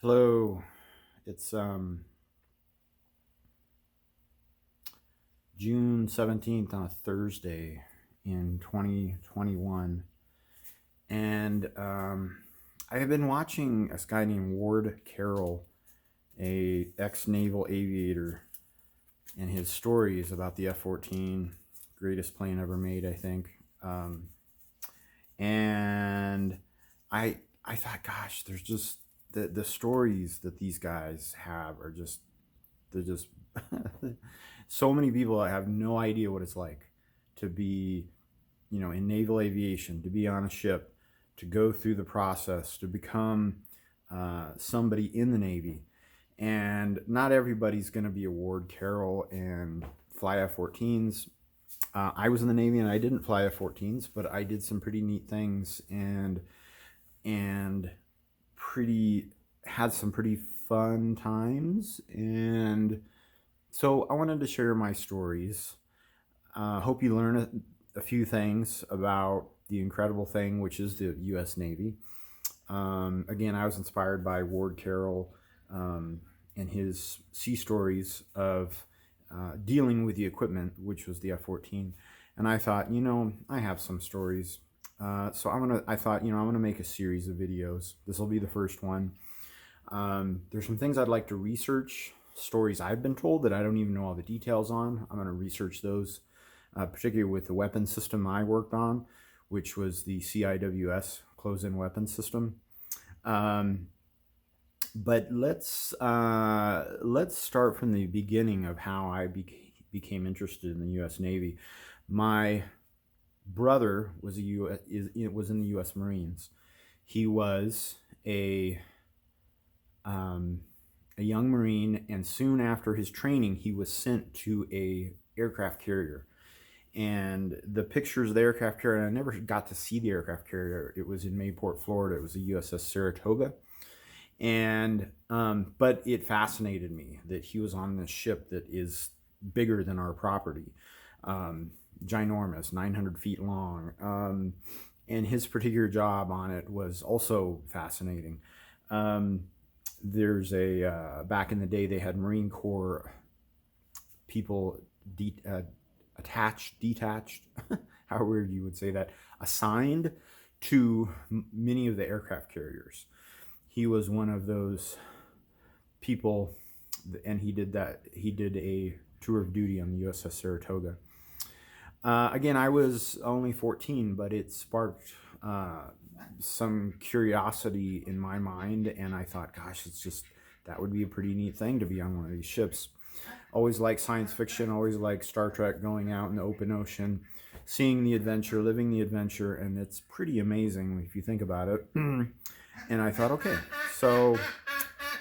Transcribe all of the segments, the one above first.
Hello, it's June 17th on a Thursday in 2021, and I have been watching this guy named Ward Carroll, a ex-naval aviator, and his stories about the F-14, greatest plane ever made, I think. And I thought, gosh, there's just the stories that these guys have are just they're just so many people have no idea what it's like to be, in naval aviation, to be on a ship, to go through the process, to become somebody in the Navy. And not everybody's going to be a Ward Carroll and fly F-14s. I was in the Navy and I didn't fly F-14s, but I did some pretty neat things and pretty had some pretty fun times. And so I wanted to share my stories. Hope you learn a few things about the incredible thing, which is the U.S. Navy. Again, I was inspired by Ward Carroll and his sea stories of dealing with the equipment, which was the F-14. And I thought, I have some stories. So I thought, I'm gonna make a series of videos. This will be the first one. There's some things I'd like to research, stories I've been told that I don't even know all the details on. I'm gonna research those, particularly with the weapon system I worked on, which was the CIWS, close-in weapon system. But let's start from the beginning of how I became interested in the U.S. Navy. My brother was was in the U.S. Marines. He was a young Marine, and soon after his training, he was sent to a aircraft carrier. And the pictures of the aircraft carrier, I never got to see the aircraft carrier. It was in Mayport, Florida. It was the USS Saratoga. And but it fascinated me that he was on this ship that is bigger than our property, ginormous, 900 feet long, and his particular job on it was also fascinating. There's back in the day they had Marine Corps people detached, however you would say that, assigned to many of the aircraft carriers. He was one of those people, and he did a tour of duty on the USS Saratoga. Again, I was only 14, but it sparked some curiosity in my mind, and I thought, gosh, that would be a pretty neat thing to be on one of these ships. Always liked science fiction, always liked Star Trek, going out in the open ocean, seeing the adventure, living the adventure, and it's pretty amazing if you think about it. And I thought, okay, so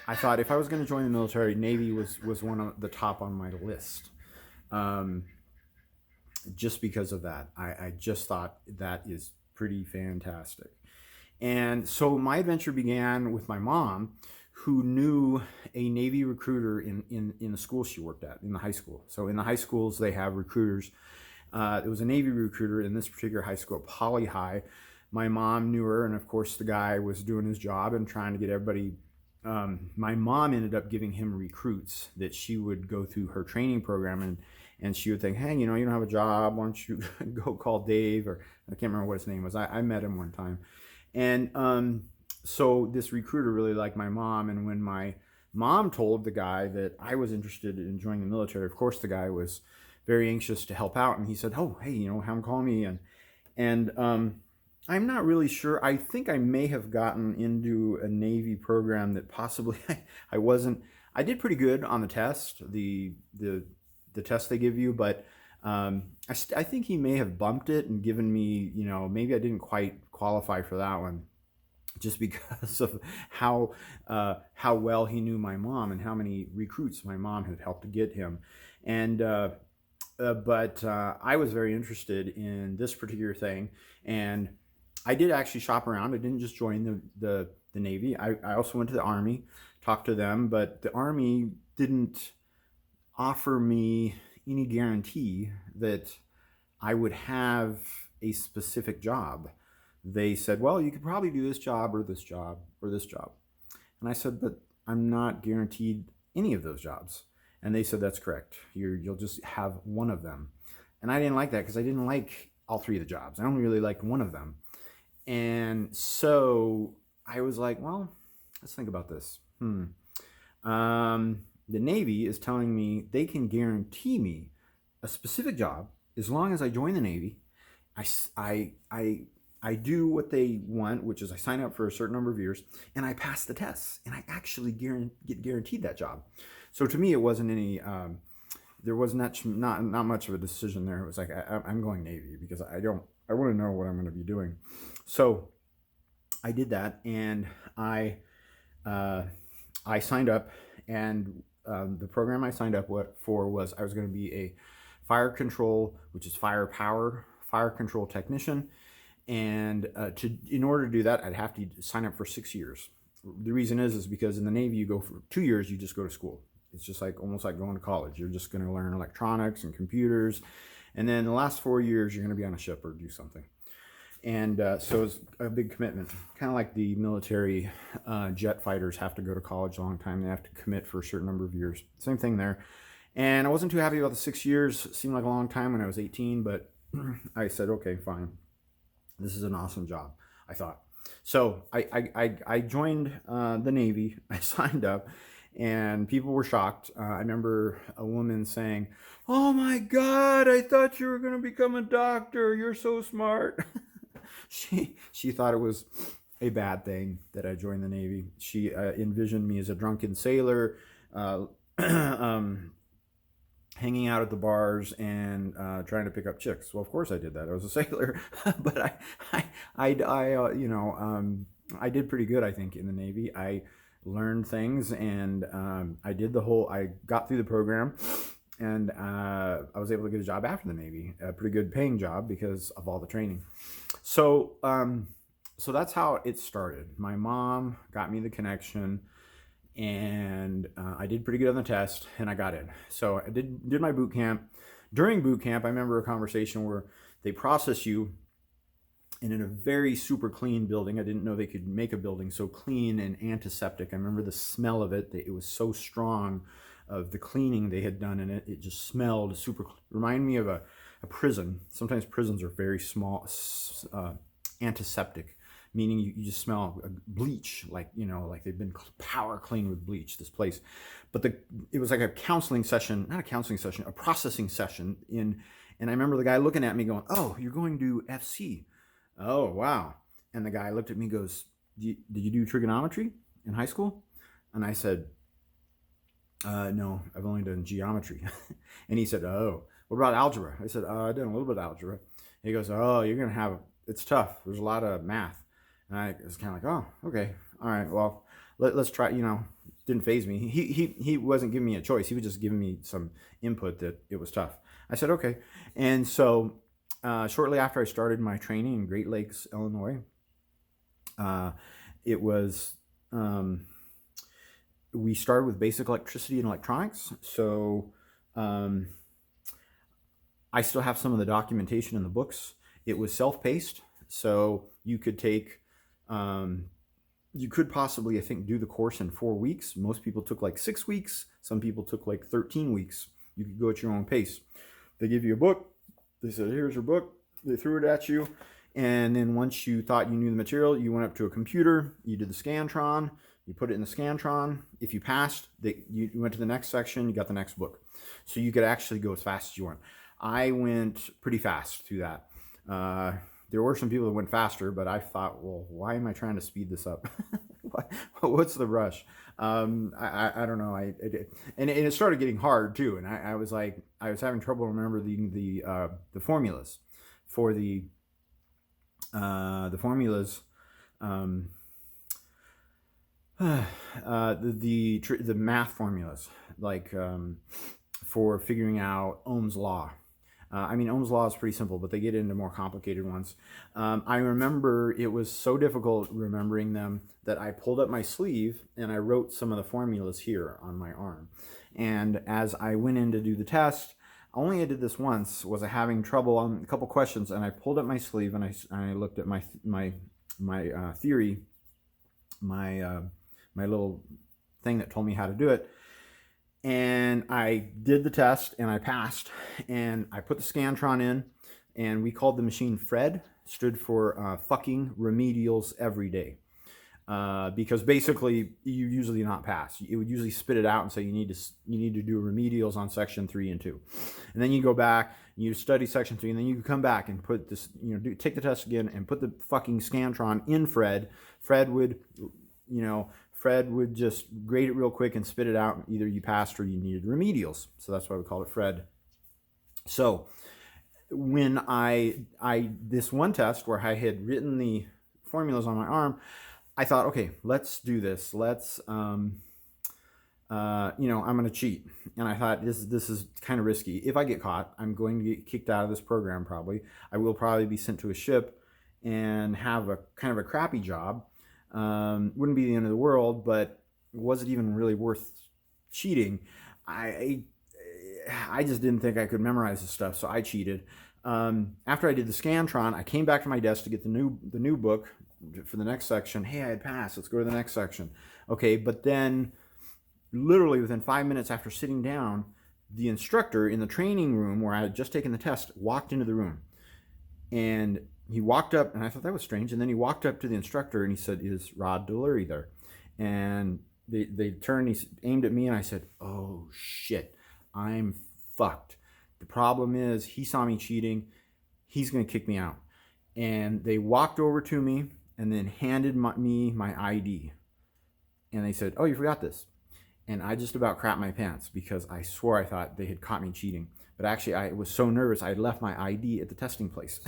I thought if I was going to join the military, Navy was one of the top on my list. Just because of that, I just thought that is pretty fantastic. And so my adventure began with my mom, who knew a Navy recruiter in the school she worked at, in the high school. So in the high schools, they have recruiters. It was a Navy recruiter in this particular high school, Poly High. My mom knew her, and of course the guy was doing his job and trying to get everybody. My mom ended up giving him recruits that she would go through her training program, and she would think, hey, you don't have a job, why don't you go call Dave, or I can't remember what his name was. I met him one time. And so this recruiter really liked my mom, and when my mom told the guy that I was interested in joining the military, of course the guy was very anxious to help out, and he said, oh, hey, have him call me. And I'm not really sure. I think I may have gotten into a Navy program that possibly I wasn't. I did pretty good on the test, the test they give you, but I think he may have bumped it and given me, maybe I didn't quite qualify for that one, just because of how well he knew my mom and how many recruits my mom had helped to get him. And but I was very interested in this particular thing, and I did actually shop around. I didn't just join the Navy. I also went to the Army, talked to them, but the Army didn't offer me any guarantee that I would have a specific job. They said, well, you could probably do this job or this job or this job. And I said, but I'm not guaranteed any of those jobs. And they said, that's correct. You'll just have one of them. And I didn't like that because I didn't like all three of the jobs. I only really liked one of them. And so I was like, well, let's think about this. The Navy is telling me they can guarantee me a specific job as long as I join the Navy. I do what they want, which is I sign up for a certain number of years, and I pass the tests, and I actually get guaranteed that job. So to me, it wasn't any. There was not much of a decision there. It was like I'm going Navy because I want to know what I'm going to be doing. So I did that, and I signed up, and the program I signed up for was I was going to be a fire control, which is fire control technician. And in order to do that, I'd have to sign up for 6 years. The reason is because in the Navy, you go for 2 years, you just go to school. It's just like almost like going to college. You're just going to learn electronics and computers. And then the last 4 years, you're going to be on a ship or do something. And so it's a big commitment, kind of like the military jet fighters have to go to college a long time. They have to commit for a certain number of years. Same thing there. And I wasn't too happy about the 6 years. It seemed like a long time when I was 18, but I said, okay, fine. This is an awesome job, I thought. So I joined the Navy. I signed up, and people were shocked. I remember a woman saying, "Oh my God, I thought you were going to become a doctor. You're so smart." She thought it was a bad thing that I joined the Navy. She envisioned me as a drunken sailor, hanging out at the bars and trying to pick up chicks. Well, of course I did that. I was a sailor, but I did pretty good, I think, in the Navy. I learned things, and I got through the program, and I was able to get a job after the Navy, a pretty good paying job because of all the training. So that's how it started. My mom got me the connection, and I did pretty good on the test, and I got in. So I did my boot camp. During boot camp, I remember a conversation where they process you in a very super clean building. I didn't know they could make a building so clean and antiseptic. I remember the smell of it. It was so strong of the cleaning they had done in it. It just smelled super, remind me of a prison. Sometimes prisons are very small, antiseptic, meaning you just smell bleach, like they've been power cleaned with bleach, this place. But it was like a counseling session, not a counseling session, a processing session and I remember the guy looking at me going, "Oh, you're going to FC. Oh, wow." And the guy looked at me and goes, "Did you do trigonometry in high school?" And I said, "No, I've only done geometry." And he said, "Oh, what about algebra?" I said, "I did a little bit of algebra." And he goes, "Oh, it's tough. There's a lot of math." And I was kind of like, "Oh, okay. All right. Well, let's try." Didn't faze me. He wasn't giving me a choice. He was just giving me some input that it was tough. I said, "Okay." And so shortly after I started my training in Great Lakes, Illinois, it was we started with basic electricity and electronics. So I still have some of the documentation in the books. It was self-paced, so you could take, you could possibly, I think, do the course in 4 weeks. Most people took like 6 weeks. Some people took like 13 weeks. You could go at your own pace. They give you a book. They said, "Here's your book." They threw it at you. And then once you thought you knew the material, you went up to a computer. You did the Scantron. You put it in the Scantron. If you passed, you went to the next section. You got the next book. So you could actually go as fast as you want. I went pretty fast through that. There were some people that went faster, but I thought, well, why am I trying to speed this up? What's the rush? I don't know. And it started getting hard too. And I was having trouble remembering the formulas for the formulas. The math formulas, like for figuring out Ohm's law. Ohm's law is pretty simple, but they get into more complicated ones. I remember it was so difficult remembering them that I pulled up my sleeve and I wrote some of the formulas here on my arm. And as I went in to do the test, only I did this once, was I having trouble on a couple questions, and I pulled up my sleeve and I looked at my theory, my little thing that told me how to do it. And I did the test and I passed, and I put the Scantron in, and we called the machine Fred, stood for fucking remedials every day. Because basically you usually not pass. It would usually spit it out and say you need to do remedials on section 3 and 2, and then you go back, you study section 3, and then you come back and put this, take the test again and put the fucking Scantron in Fred. Fred would just grade it real quick and spit it out. Either you passed or you needed remedials. So that's why we call it Fred. So when I this one test where I had written the formulas on my arm, I thought, okay, let's do this. Let's, I'm going to cheat. And I thought this is kind of risky. If I get caught, I'm going to get kicked out of this program probably. I will probably be sent to a ship and have a kind of a crappy job. Wouldn't be the end of the world, but was it even really worth cheating? I just didn't think I could memorize this stuff, so I cheated. After I did the Scantron, I came back to my desk to get the new book for the next section. Hey, I had passed. Let's go to the next section. Okay, but then literally within 5 minutes after sitting down, the instructor in the training room where I had just taken the test walked into the room. And he walked up, and I thought that was strange. And then he walked up to the instructor and he said, "Is Rod Deluhery there?" And they turned, he aimed at me, and I said, "Oh shit, I'm fucked. The problem is he saw me cheating. He's going to kick me out." And they walked over to me and then handed me my ID. And they said, "Oh, you forgot this." And I just about crapped my pants because I swore I thought they had caught me cheating. But actually, I was so nervous, I had left my ID at the testing place.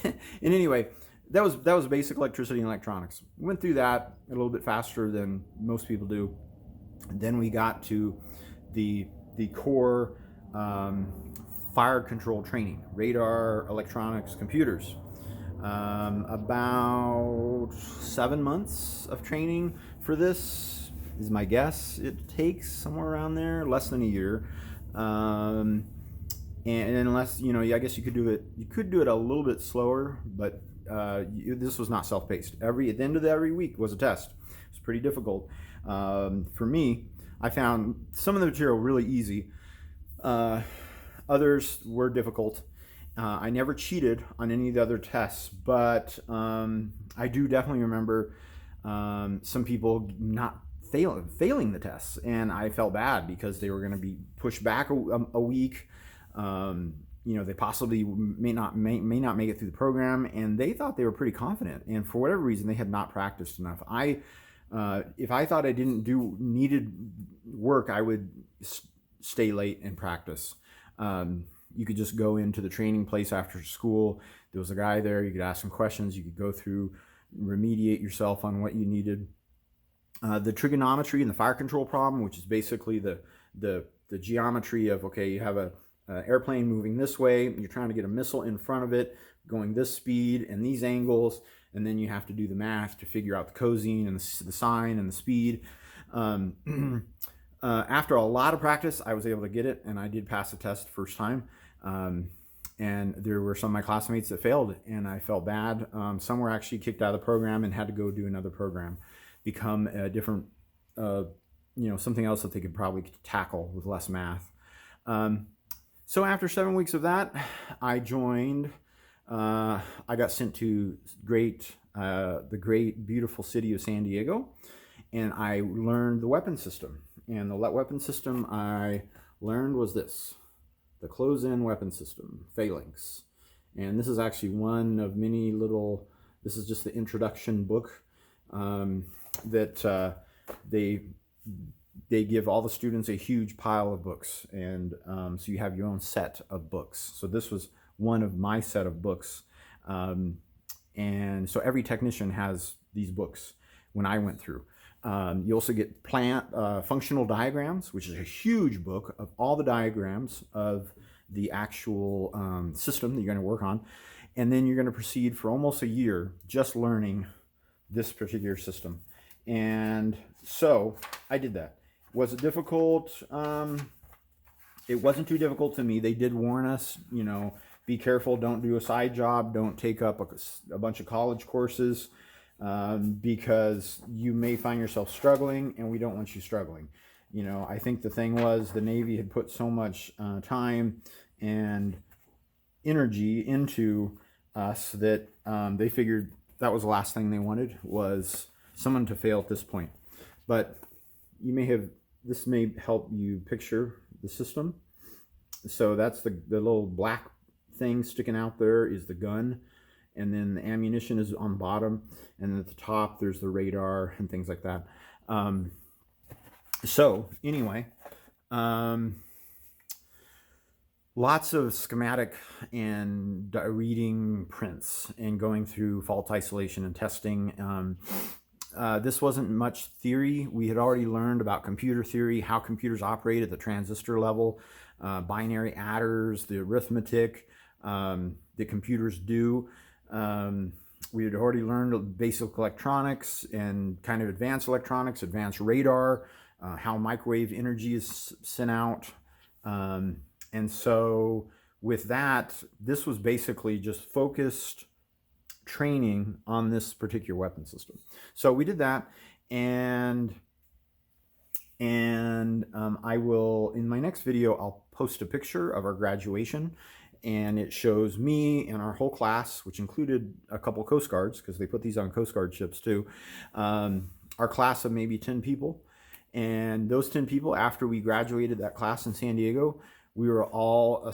And anyway, that was basic electricity and electronics. We went through that a little bit faster than most people do. And then we got to the core fire control training, radar, electronics, computers. About 7 months of training for this is my guess. It takes somewhere around there, less than a year. And unless, I guess you could do it a little bit slower, but this was not self-paced. At the end of every week was a test. It was pretty difficult. For me, I found some of the material really easy. Others were difficult. I never cheated on any of the other tests, but I do definitely remember some people not failing the tests, and I felt bad because they were going to be pushed back a week. They possibly may not make it through the program, and they thought they were pretty confident, and for whatever reason they had not practiced enough. If I thought I didn't do needed work, I would stay late and practice. You could just go into the training place after school. There was a guy there. You could ask him questions. You could go through, remediate yourself on what you needed. The trigonometry and the fire control problem, which is basically the geometry of, okay, you have a airplane moving this way, you're trying to get a missile in front of it, going this speed and these angles, and then you have to do the math to figure out the cosine and the sine and the speed. After a lot of practice, I was able to get it, and I did pass the test the first time. And there were some of my classmates that failed, and I felt bad. Some were actually kicked out of the program and had to go do another program, become a different, something else that they could probably tackle with less math. So after 7 weeks of that, I joined. I got sent to the great, beautiful city of San Diego, and I learned the weapon system. And the weapon system I learned was this: the close-in weapon system, phalanx. And this is actually one of many little. This is just the introduction book that they give all the students a huge pile of books, and so you have your own set of books. So this was one of my set of books, and so every technician has these books. When I went through, you also get functional diagrams, which is a huge book of all the diagrams of the actual system that you're going to work on, and then you're going to proceed for almost a year just learning this particular system. And so I did that. Was it difficult? It wasn't too difficult to me. They did warn us, be careful, don't do a side job, don't take up a bunch of college courses. because you may find yourself struggling, and we don't want you struggling. You know, I think the thing was the Navy had put so much time and energy into us that they figured that was the last thing they wanted, was someone to fail at this point. But you may have, this may help you picture the system. So that's the little black thing sticking out there is the gun, and then the ammunition is on the bottom, and then at the top there's the radar and things like that. So anyway, lots of schematic and reading prints and going through fault isolation and testing. This wasn't much theory. We had already learned about computer theory, how computers operate at the transistor level, binary adders, the arithmetic that computers do. We had already learned basic electronics and kind of advanced electronics, advanced radar, how microwave energy is sent out. And so with that, this was basically just focused training on this particular weapon system. So we did that, and I will, in my next video, I'll post a picture of our graduation, and it shows me and our whole class, which included a couple Coast Guards, because they put these on Coast Guard ships too, our class of maybe 10 people. And those 10 people, after we graduated that class in San Diego, we were all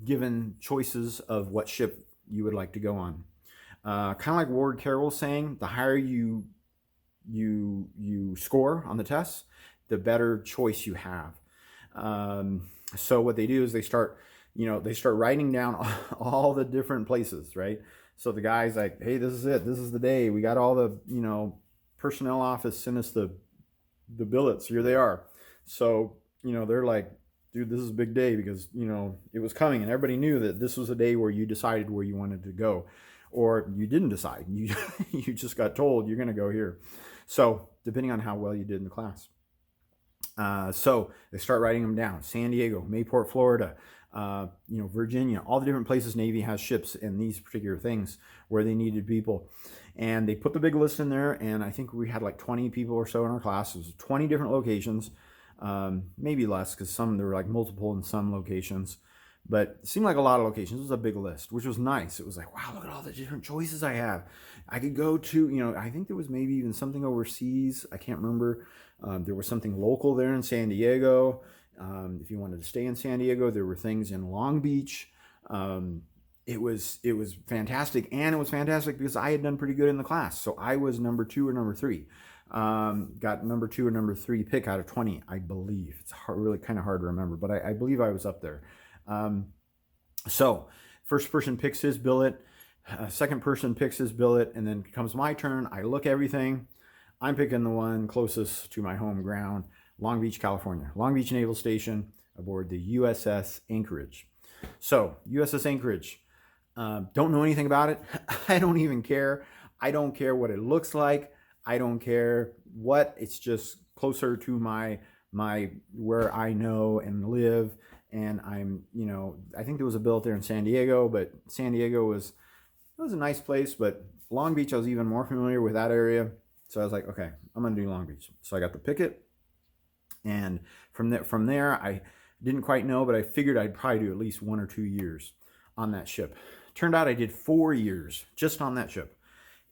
given choices of what ship you would like to go on. Kind of like Ward Carroll was saying, the higher you score on the tests, the better choice you have. So what they do is they start writing down all the different places, right? So the guy's like, hey, this is it. This is the day. We got all the, personnel office sent us the billets. Here they are. So, they're like, dude, this is a big day, because, it was coming, and everybody knew that this was a day where you decided where you wanted to go, or you didn't decide. You just got told you're going to go here. So depending on how well you did in the class. So they start writing them down. San Diego, Mayport, Florida, Virginia, all the different places Navy has ships and these particular things where they needed people. And they put the big list in there, and I think we had like 20 people or so in our class. It was 20 different locations, maybe less, because there were like multiple in some locations. But it seemed like a lot of locations. It was a big list, which was nice. It was like, wow, look at all the different choices I have. I could go to, I think there was maybe even something overseas. I can't remember. There was something local there in San Diego. If you wanted to stay in San Diego, there were things in Long Beach. It was fantastic. And it was fantastic because I had done pretty good in the class. So I was number 2 or number 3. Got number 2 or number 3 pick out of 20, I believe. It's really kind of hard to remember, but I believe I was up there. So first person picks his billet, second person picks his billet, and then comes my turn. I look everything. I'm picking the one closest to my home ground, Long Beach, California. Long Beach Naval Station aboard the USS Anchorage. So USS Anchorage, don't know anything about it. I don't even care. I don't care what it looks like. I don't care what. It's just closer to my where I know and live. And I'm, I think there was a billet there in San Diego, but San Diego was a nice place. But Long Beach, I was even more familiar with that area. So I was like, okay, I'm going to do Long Beach. So I got the picket. And from there, I didn't quite know, but I figured I'd probably do at least 1 or 2 years on that ship. Turned out I did 4 years just on that ship.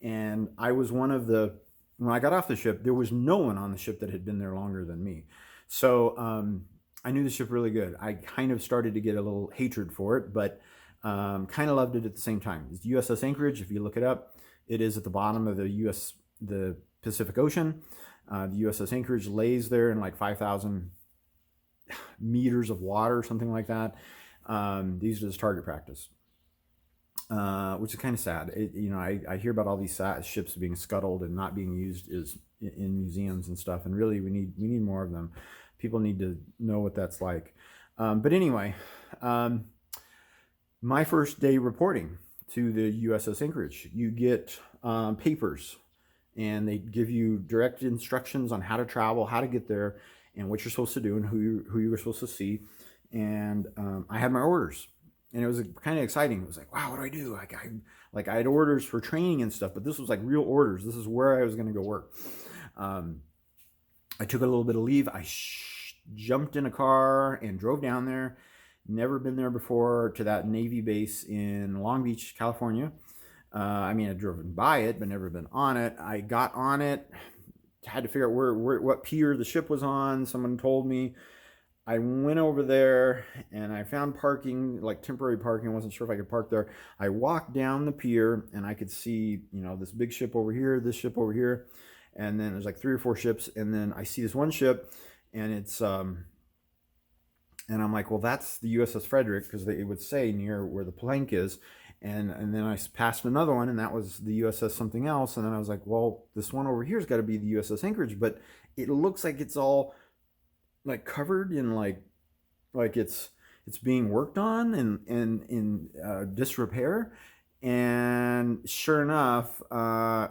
And I was one of the, when I got off the ship, there was no one on the ship that had been there longer than me. So, I knew the ship really good. I kind of started to get a little hatred for it, but kind of loved it at the same time. It's USS Anchorage, if you look it up, it is at the bottom of the Pacific Ocean. The USS Anchorage lays there in like 5,000 meters of water, something like that. These are just target practice, which is kind of sad. I hear about all these ships being scuttled and not being used in museums and stuff, and really we need more of them. People need to know what that's like. But anyway, my first day reporting to the USS Anchorage, you get papers, and they give you direct instructions on how to travel, how to get there, and what you're supposed to do, and who you were supposed to see. And I had my orders, and it was kind of exciting. It was like, wow, what do? Like I had orders for training and stuff, but this was like real orders. This is where I was going to go work. Um, I took a little bit of leave. I jumped in a car and drove down there. Never been there before, to that Navy base in Long Beach, California. I mean, I'd driven by it, but never been on it. I got on it, had to figure out what pier the ship was on. Someone told me. I went over there and I found parking, like temporary parking. I wasn't sure if I could park there. I walked down the pier and I could see, this big ship over here, this ship over here. And then there's like 3 or 4 ships. And then I see this one ship, and it's, and I'm like, well, that's the USS Frederick, because it would say near where the plank is. And then I passed another one, and that was the USS something else. And then I was like, well, this one over here's got to be the USS Anchorage, but it looks like it's all like covered in like it's being worked on and in disrepair. And sure enough,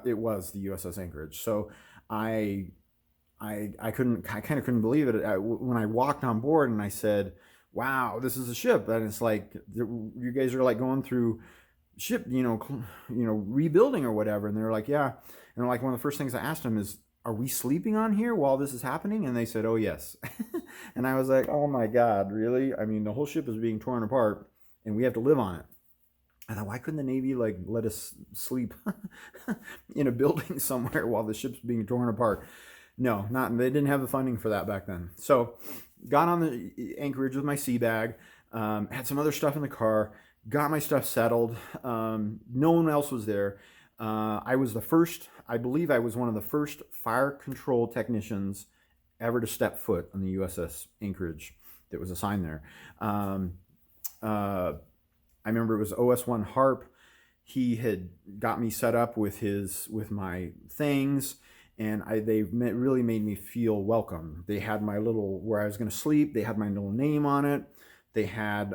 it was the USS Anchorage. So I kind of couldn't believe it when I walked on board and I said, wow, this is a ship. And it's like, you guys are like going through ship, rebuilding or whatever. And they're like, yeah. And like, one of the first things I asked them is, are we sleeping on here while this is happening? And they said, oh yes. And I was like, oh my God, really? I mean, the whole ship is being torn apart and we have to live on it. I thought, why couldn't the Navy like let us sleep in a building somewhere while the ship's being torn apart? No, they didn't have the funding for that back then. So got on the Anchorage with my sea bag, had some other stuff in the car, got my stuff settled. No one else was there. I believe I was one of the first fire control technicians ever to step foot on the USS Anchorage that was assigned there. I remember it was OS1 Harp. He had got me set up with my things, and they really made me feel welcome. They had my little, where I was going to sleep. They had my little name on it. They had